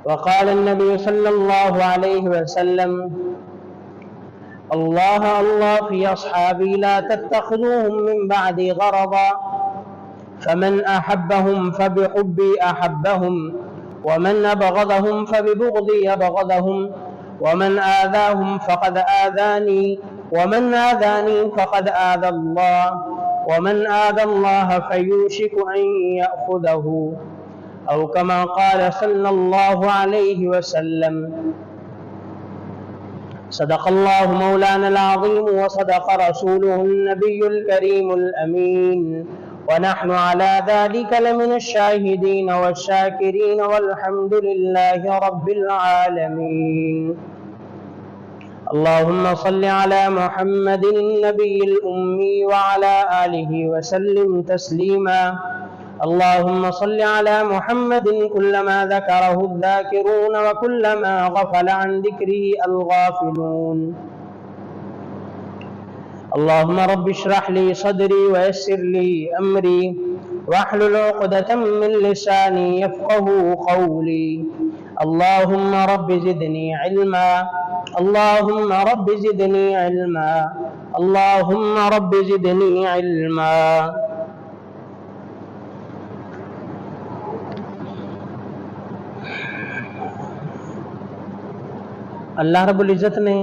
وقال النبي صلى الله عليه وسلم: الله الله في أصحابي لا تتخذوهم من بعدي غرضا، فمن أحبهم فبحبي أحبهم، ومن أبغضهم فببغضي أبغضهم، ومن آذاهم فقد آذاني، ومن آذاني فقد آذى الله، ومن آذى الله فيوشك أن يأخذه، أو كما قال صلى الله عليه وسلم. صدق الله مولانا العظيم وصدق رسوله النبي الكريم الأمين، ونحن على ذلك لمن الشاهدين والشاكرين، والحمد لله رب العالمين. اللهم صل على محمد النبي الأمي وعلى آله وسلم تسليما. اللهم صل على محمد كلما ذكره الذاكرون وكلما غفل عن ذكره الغافلون. اللهم رب اشرح لي صدري ويسر لي أمري واحلل عقدة من لساني يفقه قولي. اللهم رب زدني علما، اللهم رب زدني علما، اللهم رب زدني علما. اللہ رب العزت نے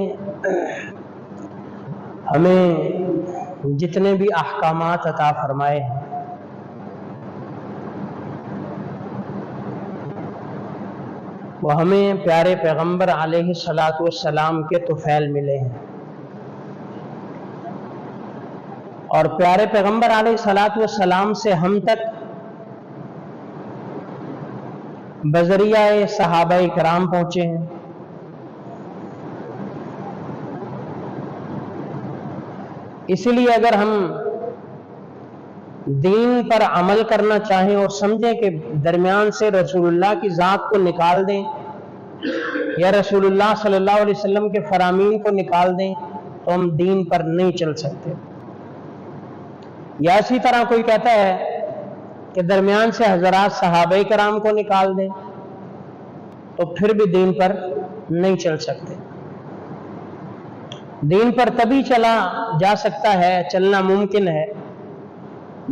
ہمیں جتنے بھی احکامات عطا فرمائے ہیں وہ ہمیں پیارے پیغمبر علیہ الصلاۃ والسلام کے طفیل ملے ہیں، اور پیارے پیغمبر علیہ الصلاۃ والسلام سے ہم تک بذریعہ صحابہ کرام پہنچے ہیں۔ اس لیے اگر ہم دین پر عمل کرنا چاہیں اور سمجھیں کہ درمیان سے رسول اللہ کی ذات کو نکال دیں یا رسول اللہ صلی اللہ علیہ وسلم کے فرامین کو نکال دیں تو ہم دین پر نہیں چل سکتے۔ یا اسی طرح کوئی کہتا ہے کہ درمیان سے حضرات صحابہ کرام کو نکال دیں تو پھر بھی دین پر نہیں چل سکتے۔ دین پر تبھی چلا جا سکتا ہے، چلنا ممکن ہے،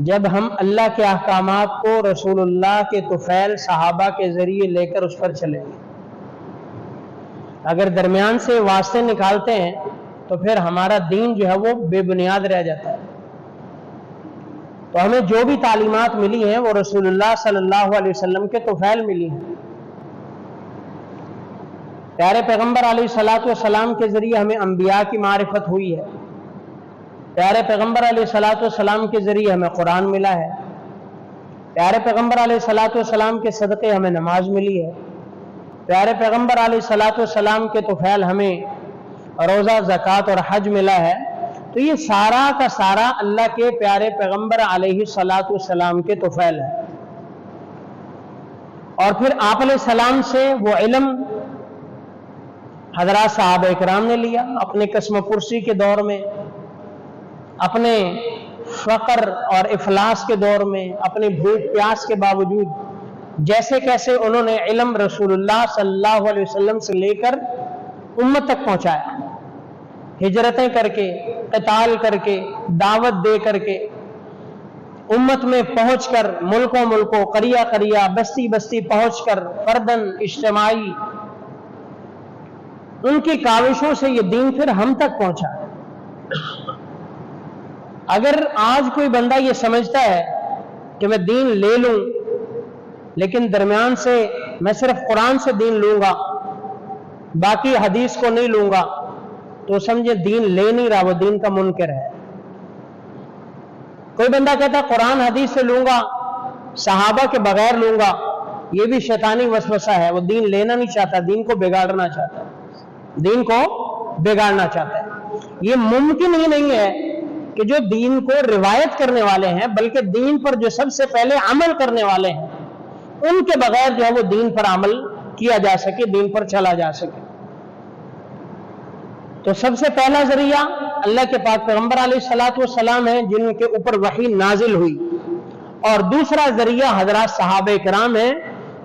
جب ہم اللہ کے احکامات کو رسول اللہ کے طفیل صحابہ کے ذریعے لے کر اس پر چلیں گے۔ اگر درمیان سے واسطے نکالتے ہیں تو پھر ہمارا دین جو ہے وہ بے بنیاد رہ جاتا ہے۔ تو ہمیں جو بھی تعلیمات ملی ہیں وہ رسول اللہ صلی اللہ علیہ وسلم کے طفیل ملی ہیں۔ پیارے پیغمبر علیہ الصلاۃ والسلام کے ذریعے ہمیں انبیاء کی معرفت ہوئی ہے، پیارے پیغمبر علیہ الصلاۃ والسلام کے ذریعے ہمیں قرآن ملا ہے، پیارے پیغمبر علیہ الصلاۃ والسلام کے صدقے ہمیں نماز ملی ہے، پیارے پیغمبر علیہ الصلاۃ والسلام کے طفیل ہمیں روزہ، زکوٰۃ اور حج ملا ہے۔ تو یہ سارا کا سارا اللہ کے پیارے پیغمبر علیہ الصلاۃ والسلام کے طفیل ہے۔ اور پھر آپ علیہ السلام سے وہ علم حضرات صحابہ کرام نے لیا، اپنے قسم پرسی کے دور میں، اپنے فقر اور افلاس کے دور میں، اپنی بھوک پیاس کے باوجود جیسے کیسے انہوں نے علم رسول اللہ صلی اللہ علیہ وسلم سے لے کر امت تک پہنچایا، ہجرتیں کر کے، قتال کر کے، دعوت دے کر کے، امت میں پہنچ کر، ملکوں ملکوں، قریہ قریہ، بستی بستی پہنچ کر، فردن، اجتماعی، ان کی کاوشوں سے یہ دین پھر ہم تک پہنچا ہے۔ اگر آج کوئی بندہ یہ سمجھتا ہے کہ میں دین لے لوں لیکن درمیان سے میں صرف قرآن سے دین لوں گا، باقی حدیث کو نہیں لوں گا، تو سمجھے دین لے نہیں رہا، وہ دین کا منکر ہے۔ کوئی بندہ کہتا ہے قرآن حدیث سے لوں گا، صحابہ کے بغیر لوں گا، یہ بھی شیطانی وسوسہ ہے، وہ دین لینا نہیں چاہتا، دین کو بگاڑنا چاہتا ہے، دین کو بگاڑنا چاہتا ہے۔ یہ ممکن ہی نہیں ہے کہ جو دین کو روایت کرنے والے ہیں بلکہ دین پر جو سب سے پہلے عمل کرنے والے ہیں ان کے بغیر جو ہے وہ دین پر عمل کیا جا سکے، دین پر چلا جا سکے۔ تو سب سے پہلا ذریعہ اللہ کے پاک پیغمبر علیہ الصلوۃ والسلام ہیں جن کے اوپر وحی نازل ہوئی، اور دوسرا ذریعہ حضرات صحابہ کرام ہیں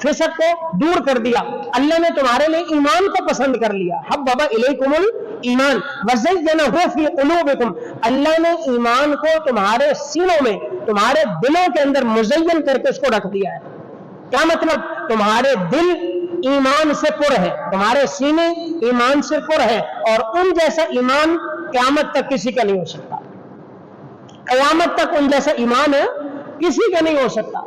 فسق کو دور کر دیا. اللہ نے تمہارے لیے ایمان کو پسند کر لیا. حبب الیکم الایمان وزینہ فی قلوبکم, اللہ نے ایمان کو تمہارے سینوں میں, تمہارے دلوں کے اندر مزین کر کے اس کو رکھ دیا ہے. کیا مطلب؟ تمہارے دل ایمان سے پر ہے, تمہارے سینے ایمان سے پر ہے, اور ان جیسا ایمان قیامت تک کسی کا نہیں ہو سکتا. قیامت تک ان جیسا ایمان کسی کا نہیں ہو سکتا.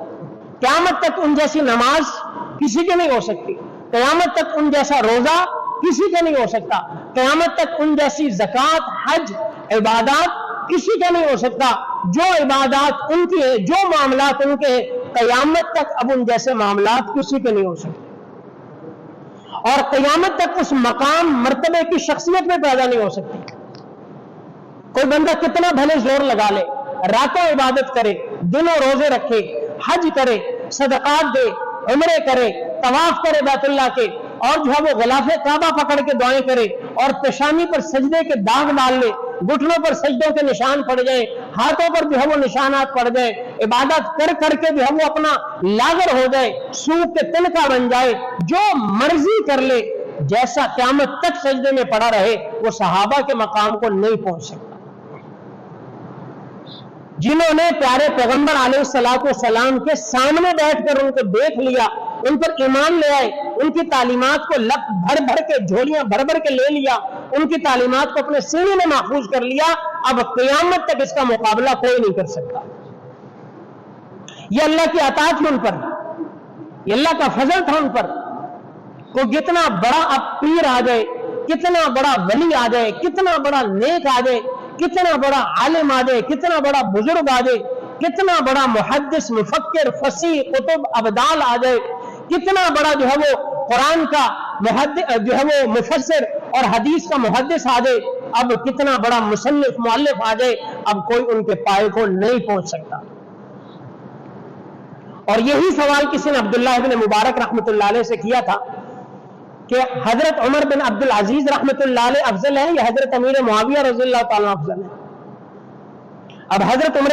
قیامت تک ان جیسی نماز کسی کی نہیں ہو سکتی. قیامت تک ان جیسا روزہ کسی کا نہیں ہو سکتا. قیامت تک ان جیسی زکوٰۃ, حج, عبادات کسی کا نہیں ہو سکتا. جو عبادات ان کی ہے, جو معاملات ان کے ہیں, قیامت تک اب ان جیسے معاملات کسی کے نہیں ہو سکتے. اور قیامت تک اس مقام مرتبے کی شخصیت میں پیدا نہیں ہو سکتی. کوئی بندہ کتنا بھلے زور لگا لے, راتوں عبادت کرے, دنوں روزے رکھے, حج کرے, صدقات دے, عمرے کرے, طواف کرے بیت اللہ کے, اور جو ہے وہ غلاف کعبہ پکڑ کے دعائیں کرے, اور پیشانی پر سجدے کے داغ ڈال لے, گھٹنوں پر سجدوں کے نشان پڑ جائیں, ہاتھوں پر جو ہے وہ نشانات پڑ جائیں, عبادت کر کر کے جو ہے وہ اپنا لاغر ہو جائے, سوکھ کے تنکا بن جائے, جو مرضی کر لے, جیسا قیامت تک سجدے میں پڑا رہے, وہ صحابہ کے مقام کو نہیں پہنچ سکتا. جنہوں نے پیارے پیغمبر علیہ السلام کے سامنے بیٹھ کر ان کو دیکھ لیا, ان پر ایمان لے آئے, ان کی تعلیمات کو لپ بھر بھر کے, جھولیاں بھر بھر کے لے لیا, ان کی تعلیمات کو اپنے سینے میں محفوظ کر لیا, اب قیامت تک اس کا مقابلہ کوئی نہیں کر سکتا. یہ اللہ کی عطا تھی ان پر, یہ اللہ کا فضل تھا ان پر. کوئی کتنا بڑا اب پیر آ جائے, کتنا بڑا ولی آ جائے, کتنا بڑا نیک آ جائے, کتنا بڑا عالم آ جائے, کتنا بڑا بزرگ آ جائے, کتنا بڑا محدث, مفکر, فصیح, قطب, ابدال آ جائے, کتنا بڑا جو ہے وہ قرآن کا جو ہے وہ مفسر اور حدیث کا محدث آ جائے, اب کتنا بڑا مصنف, مؤلف آ جائے, اب کوئی ان کے پائے کو نہیں پہنچ سکتا. اور یہی سوال کسی نے عبداللہ بن مبارک رحمۃ اللہ علیہ سے کیا تھا کہ حضرت عمر بن عبد العزیز رحمۃ اللہ علیہ افضل ہے یا حضرت امیر معاویہ رضی اللہ تعالیٰ افضل ہے؟ اب حضرت عمر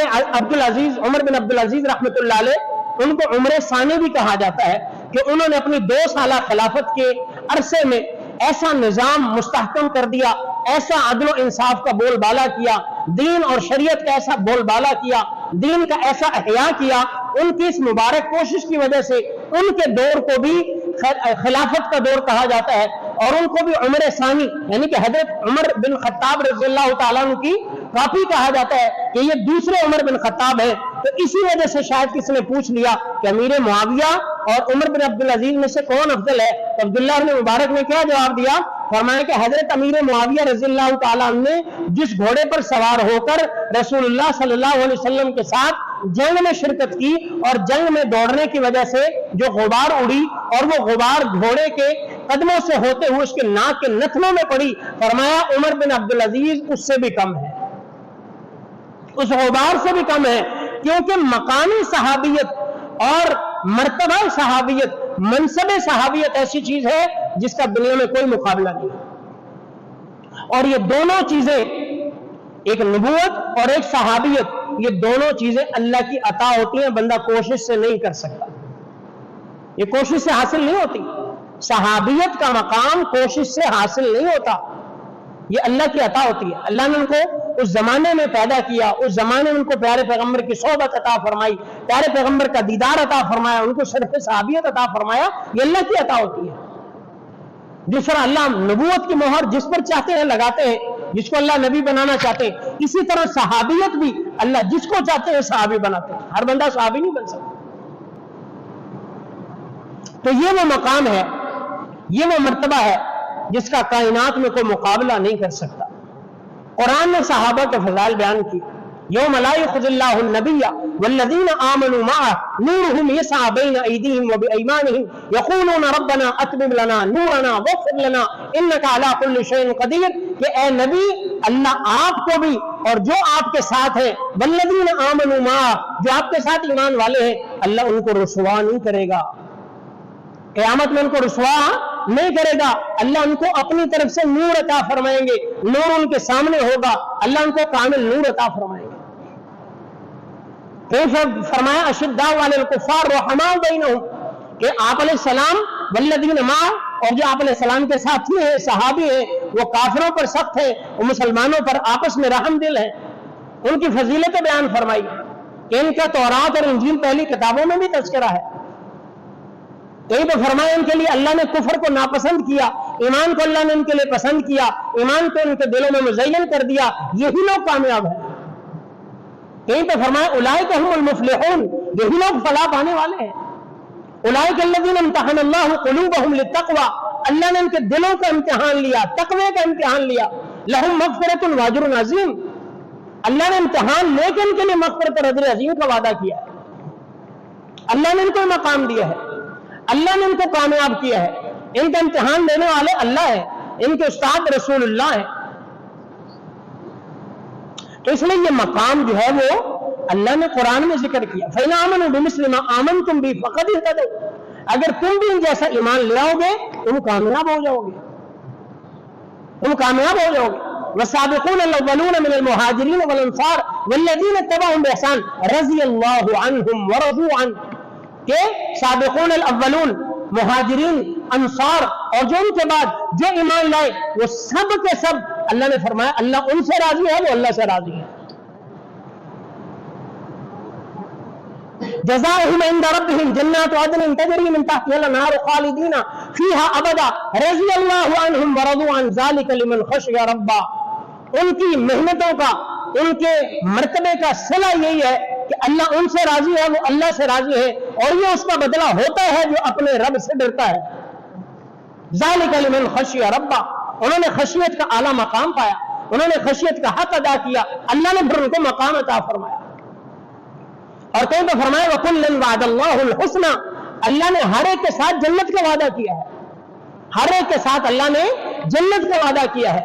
بن عبد العزیز رحمۃ اللہ علیہ, ان کو عمر ثانی بھی کہا جاتا ہے کہ انہوں نے اپنی 2 سالہ خلافت کے عرصے میں ایسا نظام مستحکم کر دیا, ایسا عدل و انصاف کا بول بالا کیا, دین اور شریعت کا ایسا بول بالا کیا, دین کا ایسا احیاء کیا. ان کی اس مبارک کوشش کی وجہ سے ان کے دور کو بھی خلافت کا دور کہا جاتا ہے, اور ان کو بھی عمر ثانی یعنی کہ حضرت عمر بن خطاب رضی اللہ تعالیٰ عنہ کی کاپی کہا جاتا ہے کہ یہ دوسرے عمر بن خطاب ہے. تو اسی وجہ سے شاید کسی نے پوچھ لیا کہ امیر معاویہ اور عمر بن عبد العزیز میں سے کون افضل ہے؟ تو عبداللہ بن مبارک نے کیا جواب دیا؟ فرمایا کہ حضرت امیر معاویہ رضی اللہ تعالیٰ عنہ نے جس گھوڑے پر سوار ہو کر رسول اللہ صلی اللہ علیہ وسلم کے ساتھ جنگ میں شرکت کی, اور جنگ میں دوڑنے کی وجہ سے جو غبار اڑی, اور وہ غبار گھوڑے کے قدموں سے ہوتے ہوئے اس کے ناک کے نتنوں میں پڑی, فرمایا عمر بن عبد العزیز اس سے بھی کم ہے, اس غبار سے بھی کم ہے, کیونکہ مقامی صحابیت اور مرتبہ صحابیت, منصب صحابیت ایسی چیز ہے جس کا دنیا میں کوئی مقابلہ نہیں. اور یہ دونوں چیزیں, ایک نبوت اور ایک صحابیت, یہ دونوں چیزیں اللہ کی عطا ہوتی ہیں, بندہ کوشش سے نہیں کر سکتا, یہ کوشش سے حاصل نہیں ہوتی. صحابیت کا مقام کوشش سے حاصل نہیں ہوتا, یہ اللہ کی عطا ہوتی ہے. اللہ نے ان کو اس زمانے میں پیدا کیا, اس زمانے میں ان کو پیارے پیغمبر کی صحبت عطا فرمائی, پیارے پیغمبر کا دیدار عطا فرمایا, ان کو شرف صحابیت عطا فرمایا, یہ اللہ کی عطا ہوتی ہے. جس طرح اللہ نبوت کی مہر جس پر چاہتے ہیں لگاتے ہیں, جس کو اللہ نبی بنانا چاہتے ہیں, اسی طرح صحابیت بھی اللہ جس کو چاہتے ہیں صحابی بناتے ہیں. ہر بندہ صحابی نہیں بن سکتا. تو یہ وہ مقام ہے, یہ وہ مرتبہ ہے جس کا کائنات میں کوئی مقابلہ نہیں کر سکتا. قرآن نے صحابہ کے فضائل بیان کی. یوم لا یخزی اللہ النبی والذین آمنوا معه نورهم یسعی بین ایدیہم وبایمانہم یقولون ربنا اتمم لنا نورنا واغفر لنا انک علی کل شیء قدیر, کہ اے نبی اللہ آپ کو بھی اور جو آپ کے ساتھ ہیں, والذین آمنوا معه, جو آپ کے ساتھ ایمان والے ہیں, اللہ ان کو رسوا نہیں کرے گا, قیامت میں ان کو رسوا نہیں کرے گا. اللہ ان کو اپنی طرف سے نور عطا فرمائیں گے, نور ان کے سامنے ہوگا, اللہ ان کو کامل نور عطا فرمائیں گے. پھر فرمایا اشداء علی الکفار رحماء بینہم, کہ آپ علیہ السلام والذین معہ، اور جو آپ علیہ السلام کے ساتھی ہیں، صحابی ہیں، وہ کافروں پر سخت ہیں، وہ مسلمانوں پر آپس میں رحم دل ہیں. ان کی فضیلت بیان فرمائی کہ ان کا تورات اور انجیل پہلی کتابوں میں بھی تذکرہ ہے. کہیں تو فرمایا ان کے لیے اللہ نے کفر کو ناپسند کیا، ایمان کو اللہ نے ان کے لیے پسند کیا، ایمان کو ان کے دلوں میں مزین کر دیا، یہی لوگ کامیاب ہیں. کہیں تو فرمایا اولئک هم المفلحون، یہی لوگ فلاح پانے والے ہیں. اولئک الذین امتحن اللہ قلوبهم للتقوی، اللہ نے ان کے دلوں کا امتحان لیا، تقوی کا امتحان لیا. لہم مغفرۃ واجر عظیم، اللہ نے امتحان لے کے ان کے لیے مغفرت اور اجر عظیم کا وعدہ کیا ہے. اللہ نے ان کو مقام دیا ہے، اللہ نے ان کو کامیاب کیا ہے. ان کا امتحان لینے والے اللہ ہے، ان کے استاد رسول اللہ ہیں. تو اس لیے یہ مقام جو ہے وہ اللہ نے قرآن میں ذکر کیا. فَإِنْ آمَنُوا بِمِثْلِ مَا آمَنْتُمْ بِهِ فَقَدِ اهْتَدَوْا، اگر تم بھی ان جیسا ایمان لے آؤ گے تم کامیاب ہو جاؤ گے، تم کامیاب ہو جاؤ گے. وَالسَّابِقُونَ الْأَوَّلُونَ مِنَ الْمُهَاجِرِينَ وَالْأَنصَارِ وَالَّذِينَ اتَّبَعُوهُم بِإِحْسَانٍ رَضِيَ اللَّهُ عَنْهُمْ وَرَضُوا عَنْهُ، کہ سابقون الاولون، مہاجرین، انصار اور جو ان کے بعد جو ایمان لائے وہ سب کے سب اللہ نے فرمایا اللہ ان سے راضی ہے، وہ اللہ سے راضی ہے. جزاؤہم عند ربہم جنات عدن تجری من تحتها الانہار خالدین فیہا ابدا رضی اللہ عنہم ورضوا عن ذلک لمن خشی ربا. ان کی محنتوں کا، ان کے مرتبے کا صلہ یہی ہے کہ اللہ ان سے راضی ہے، وہ اللہ سے راضی ہے، اور یہ اس کا بدلہ ہوتا ہے جو اپنے رب سے ڈرتا ہے. ذالک لمن خشی ربا، انہوں نے خشیت کا اعلیٰ مقام پایا، انہوں نے خشیت کا حق ادا کیا، اللہ نے پھر ان کو مقام عطا فرمایا. اور کہیں تو فرمایا وَكُلًّا وَعَدَ اللَّهُ الْحُسْنَى، اللہ نے ہر ایک کے ساتھ جنت کا وعدہ کیا ہے، ہر ایک کے ساتھ اللہ نے جنت کا وعدہ کیا ہے.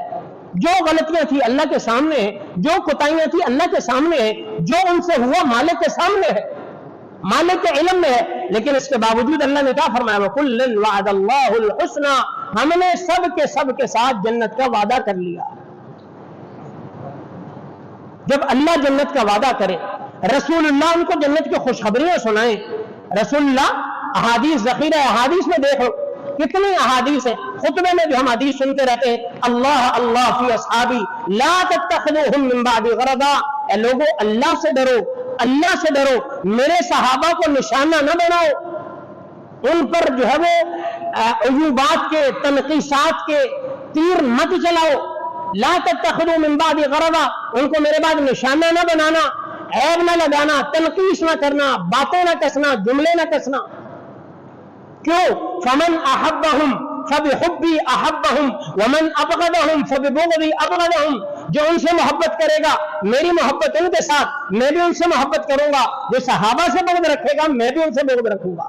جو غلطیاں تھی اللہ کے سامنے ہیں، جو کوتاہیاں تھی اللہ کے سامنے ہیں، جو ان سے ہوا مالک کے سامنے ہے، مالک کے علم میں ہے، لیکن اس کے باوجود اللہ نے کیا فرمایا وَكُلًّا وَعَدَ اللَّهُ الْحُسْنَى، ہم نے سب کے ساتھ جنت کا وعدہ کر لیا. جب اللہ جنت کا وعدہ کرے، رسول اللہ ان کو جنت کی خوشخبریاں سنائیں. رسول اللہ احادیث، ذخیرہ احادیث میں دیکھو کتنی احادیث ہیں. خطبے میں جو ہم حدیث سنتے رہتے ہیں اللہ اللہ فی اصحابی لا تتخذوہم من بعد غرضا، اے لوگوں اللہ سے ڈرو، اللہ سے ڈرو، میرے صحابہ کو نشانہ نہ بناؤ، ان پر جو ہے وہ عیوبات کے، تنقیصات کے تیر مت چلاؤ. لا تتخذوا من بعد غرضا، ان کو میرے بعد نشانہ نہ بنانا، عیب نہ لگانا، تنقیص نہ کرنا، باتیں نہ کسنا، جملے نہ کسنا. کیوں؟ فمن احبہم فبحبی احبہم ومن ابغضہم فببغضی ابغضہم، جو ان سے محبت کرے گا میری محبت ان کے ساتھ، میں بھی ان سے محبت کروں گا. جو صحابہ سے بغض رکھے گا میں بھی ان سے بغض رکھوں گا.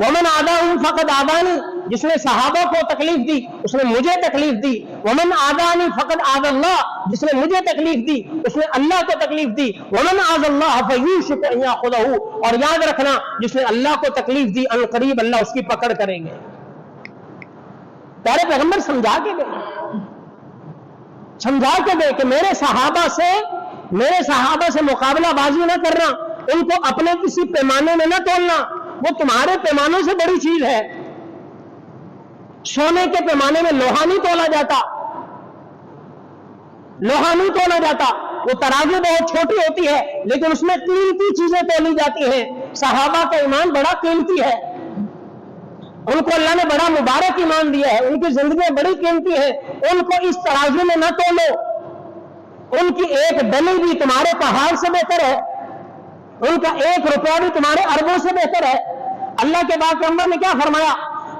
ومن عاداہم فقد عادانی، جس نے صحابہ کو تکلیف دی اس نے مجھے تکلیف دی. ومن عادانی فقد عاد اللہ، جس نے مجھے تکلیف دی اس نے اللہ کو تکلیف دی. ومن عاد اللہ فیوشک ان یاخذہ، اور یاد رکھنا جس نے اللہ کو تکلیف دی ان قریب اللہ اس کی پکڑ کریں گے. پیارے پیغمبر سمجھا کے دے کہ میرے صحابہ سے مقابلہ بازی نہ کرنا، ان کو اپنے کسی پیمانے میں نہ تولنا، وہ تمہارے پیمانوں سے بڑی چیز ہے. سونے کے پیمانے میں لوہا نہیں تولا جاتا، لوہا نہیں تولا جاتا. وہ ترازو بہت چھوٹی ہوتی ہے لیکن اس میں قیمتی چیزیں تولی جاتی ہیں. صحابہ کا ایمان بڑا قیمتی ہے، ان کو اللہ نے بڑا مبارک ایمان دیا ہے، ان کی زندگیاں بڑی قیمتی ہیں. ان کو اس ترازو میں نہ تولو، ان کی ایک ڈلی بھی تمہارے پہاڑ سے بہتر ہے، ان کا ایک روپیہ بھی تمہارے اربوں سے بہتر ہے. اللہ کے پاک پیغمبر نے کیا فرمایا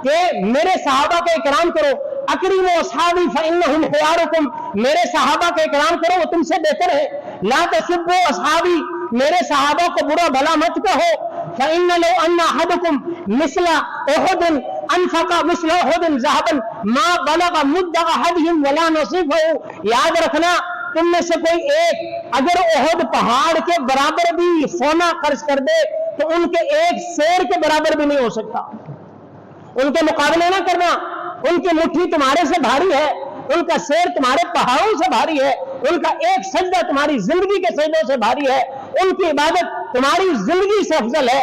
کہ میرے صحابہ کا اکرام کرو. اکریموا اصحابی فانہم خیارکم، میرے صحابہ کا اکرام کرو وہ تم سے بہتر ہے. لا تسبوا اصحابی، میرے صحابہ کو برا بھلا مت کہو. فان لو ان احدکم مثل احد انفق مثل احد ذهبا ما بلغ مد احدهم ولا نصفه. یاد رکھنا تم میں سے کوئی ایک اگر احد پہاڑ کے برابر بھی سونا خرچ کر دے تو ان کے ایک سیر کے برابر بھی نہیں ہو سکتا. ان کے مقابلے نہ کرنا، ان کی مٹھی تمہارے سے بھاری ہے، ان کا سیر تمہارے پہاڑوں سے بھاری ہے، ان کا ایک سجدہ تمہاری زندگی کے سجدوں سے بھاری ہے، ان کی عبادت تمہاری زندگی سے افضل ہے.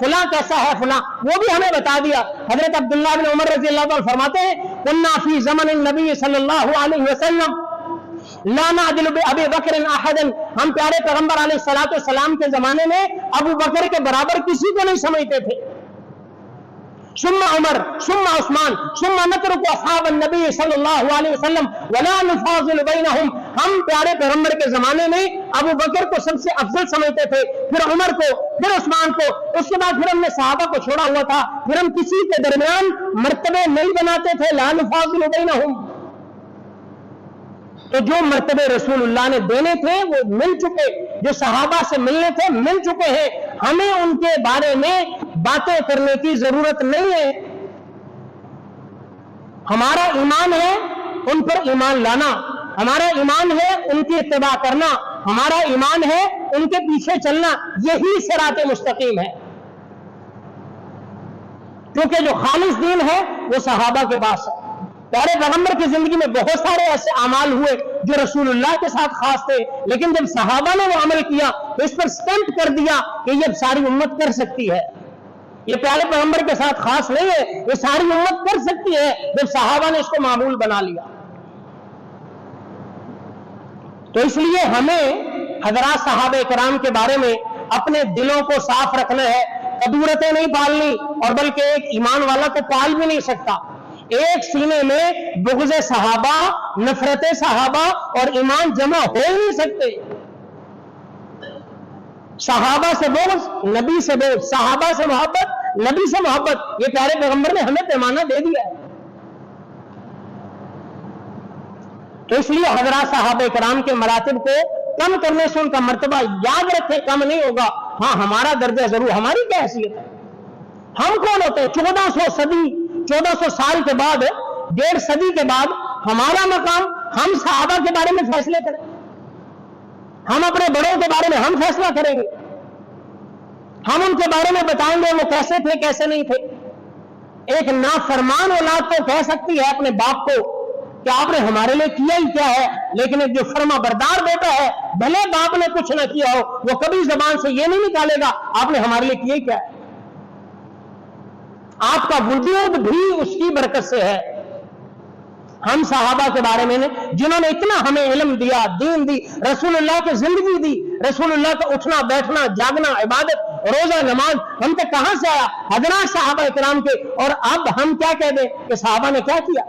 فلاں کیسا ہے، فلاں، وہ بھی ہمیں بتا دیا۔ حضرت عبداللہ بن عمر رضی اللہ عنہ فرماتے ہیں کنا فی زمن النبی صلی اللہ علیہ وسلم لا نعدل بأبی بکر احدا، ہم پیارے پیغمبر علیہ الصلوۃ والسلام کے زمانے میں ابو بکر کے برابر کسی کو نہیں سمجھتے تھے۔ ثم عمر ثم عثمان ثم نترك اصحاب النبی صلی اللہ علیہ وسلم ولا نفاضل بینہم، ہم پیارے پیغمبر کے زمانے میں ابو بکر کو سب سے افضل سمجھتے تھے، پھر عمر کو، پھر عثمان کو، اس کے بعد پھر ہم نے صحابہ کو چھوڑا ہوا تھا، پھر ہم کسی کے درمیان مرتبے نہیں بناتے تھے، لا نفاضل بینہم۔ تو جو مرتبے رسول اللہ نے دینے تھے وہ مل چکے، جو صحابہ سے ملنے تھے مل چکے ہیں، ہمیں ان کے بارے میں باتیں کرنے کی ضرورت نہیں ہے۔ ہمارا ایمان ہے ان پر ایمان لانا، ہمارا ایمان ہے ان کی اتباع کرنا، ہمارا ایمان ہے ان کے پیچھے چلنا، یہی صراط مستقیم ہے۔ کیونکہ جو خالص دین ہے وہ صحابہ کے پاس ہے۔ پیارے پیغمبر کی زندگی میں بہت سارے ایسے اعمال ہوئے جو رسول اللہ کے ساتھ خاص تھے، لیکن جب صحابہ نے وہ عمل کیا تو اس پر سٹیمپ کر دیا کہ یہ ساری امت کر سکتی ہے، یہ پیارے پیغمبر کے ساتھ خاص نہیں ہے، یہ ساری امت کر سکتی ہے۔ جب صحابہ نے اس کو معمول بنا لیا، تو اس لیے ہمیں حضرات صحابہ کرام کے بارے میں اپنے دلوں کو صاف رکھنا ہے، کدورتیں نہیں پالنی، اور بلکہ ایک ایمان والا کو پال بھی نہیں سکتا۔ ایک سینے میں بغض صحابہ، نفرت صحابہ اور ایمان جمع ہو ہی نہیں سکتے۔ صحابہ سے بغض، نبی سے بغض، صحابہ سے محبت، نبی سے محبت، یہ پیارے پیغمبر نے ہمیں پیمانہ دے دیا ہے۔ تو اس لیے حضرات صحابہ کرام کے مراتب کو کم کرنے سے ان کا مرتبہ یاد رکھیں کم نہیں ہوگا۔ ہاں ہمارا درجہ ضرور، ہماری کیا حیثیت ہے، ہم کون ہوتے ہیں؟ 1400 سال کے بعد، 1.5 صدی کے بعد ہمارا مقام، ہم صحابہ کے بارے میں فیصلے کریں، ہم اپنے بڑوں کے بارے میں ہم فیصلہ کریں گے، ہم ان کے بارے میں بتائیں گے وہ کیسے تھے کیسے نہیں تھے۔ ایک نافرمان اولاد تو کہہ سکتی ہے اپنے باپ کو کہ آپ نے ہمارے لیے کیا ہی کیا ہے، لیکن ایک جو فرما بردار بیٹا ہے، بھلے باپ نے کچھ نہ کیا ہو، وہ کبھی زبان سے یہ نہیں نکالے گا آپ نے ہمارے لیے کیا ہی کیا ہے۔ آپ کا وجود بھی اس کی برکت سے ہے۔ ہم صحابہ کے بارے میں جنہوں نے اتنا ہمیں علم دیا، دین دی، رسول اللہ کی زندگی دی، رسول اللہ کا اٹھنا بیٹھنا جاگنا عبادت روزہ نماز ہم تک کہاں سے آیا؟ حضرات صحابہ کرام کے۔ اور اب ہم کیا کہہ دیں کہ صحابہ نے کیا کیا؟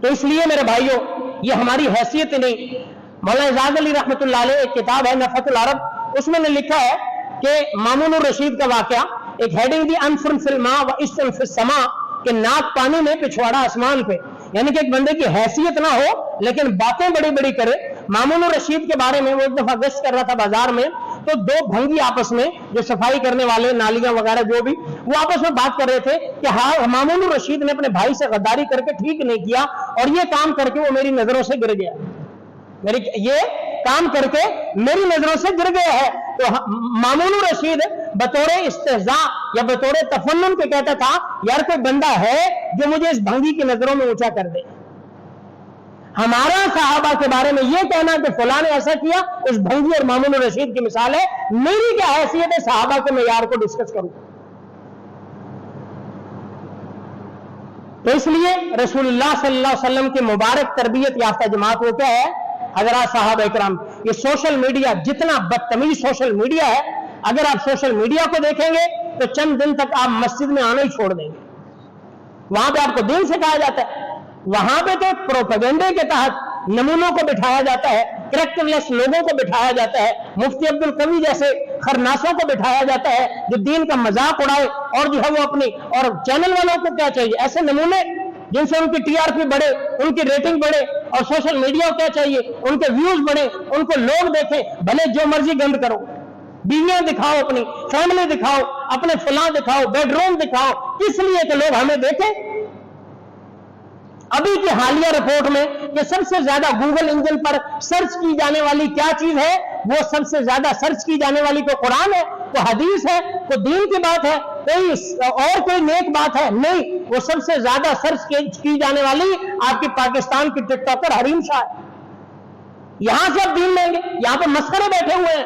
تو اس لیے میرے بھائیوں یہ ہماری حیثیت نہیں۔ مولانا اعجاز علی رحمۃ اللہ علیہ ایک کتاب ہے نفحۃ العرب، اس میں نے لکھا ہے کہ مامون الرشید کا واقعہ، ایک ہیڈنگ دی انفرن فی الماء و اسٹن فی السماء، کہ ناک پانی میں پچھواڑا آسمان پہ، یعنی کہ ایک بندے کی حیثیت نہ ہو لیکن باتیں بڑی بڑی کرے۔ مامون الرشید کے بارے میں وہ ایک دفعہ گشت کر رہا تھا بازار میں، تو دو بھنگی آپس میں، جو صفائی کرنے والے نالیاں وغیرہ جو بھی، وہ آپس میں بات کر رہے تھے کہ ہاں مامون الرشید نے اپنے بھائی سے غداری کر کے ٹھیک نہیں کیا، اور یہ کام کر کے وہ میری نظروں سے گر گیا، یہ کام کر کے میری نظروں سے گر گیا ہے۔ تو مامون الرشید بطور استہزاء یا بطور تفنن کے کہتا تھا یار کوئی بندہ ہے جو مجھے اس بھنگی کی نظروں میں اونچا کر دے۔ ہمارا صحابہ کے بارے میں یہ کہنا کہ فلاں نے ایسا کیا، اس بھنگی اور مامون الرشید کی مثال ہے۔ میری کیا حیثیت ہے صحابہ کے معیار کو ڈسکس کروں؟ تو اس لیے رسول اللہ صلی اللہ علیہ وسلم کی مبارک تربیت یافتہ جماعت وہ کیا ہے؟ حضرات صحابہ اکرام۔ یہ سوشل میڈیا جتنا بدتمیز سوشل میڈیا ہے، اگر آپ سوشل میڈیا کو دیکھیں گے تو چند دن تک آپ مسجد میں آنا ہی چھوڑ دیں گے۔ وہاں پہ آپ کو دین سکھایا جاتا ہے، وہاں پہ تو پروپیگنڈے کے تحت نمونوں کو بٹھایا جاتا ہے، کریکٹر لیس لوگوں کو بٹھایا جاتا ہے، مفتی عبد القوی جیسے خرناسوں کو بٹھایا جاتا ہے جو دین کا مذاق اڑائے، اور جو ہے وہ اپنی، اور چینل والوں کو کیا چاہیے؟ ایسے نمونے جن سے ان کی ٹی آر پی بڑھے، ان کی ریٹنگ بڑھے، اور سوشل میڈیا کو کیا چاہیے؟ ان کے ویوز بڑھے، ان کو لوگ دیکھیں، بھلے جو مرضی گند کرو، بیویاں دکھاؤ، اپنی فیملی دکھاؤ، اپنے فلاں دکھاؤ، بیڈ روم دکھاؤ، کس لیے کہ لوگ ہمیں دیکھیں۔ ابھی کی حالیہ رپورٹ میں کہ سب سے زیادہ گوگل انجن پر سرچ کی جانے والی کیا چیز ہے، وہ سب سے زیادہ سرچ کی جانے والی کوئی قرآن ہے، کوئی حدیث ہے، کوئی دین کی بات ہے، کوئی نیک بات ہے؟ نہیں، وہ سب سے زیادہ سرچ کی جانے والی آپ کی پاکستان کی ٹک ٹاکر حریم شاہ ہے۔ یہاں سے آپ دین لیں گے، یہاں پہ مسخرے بیٹھے ہوئے ہیں،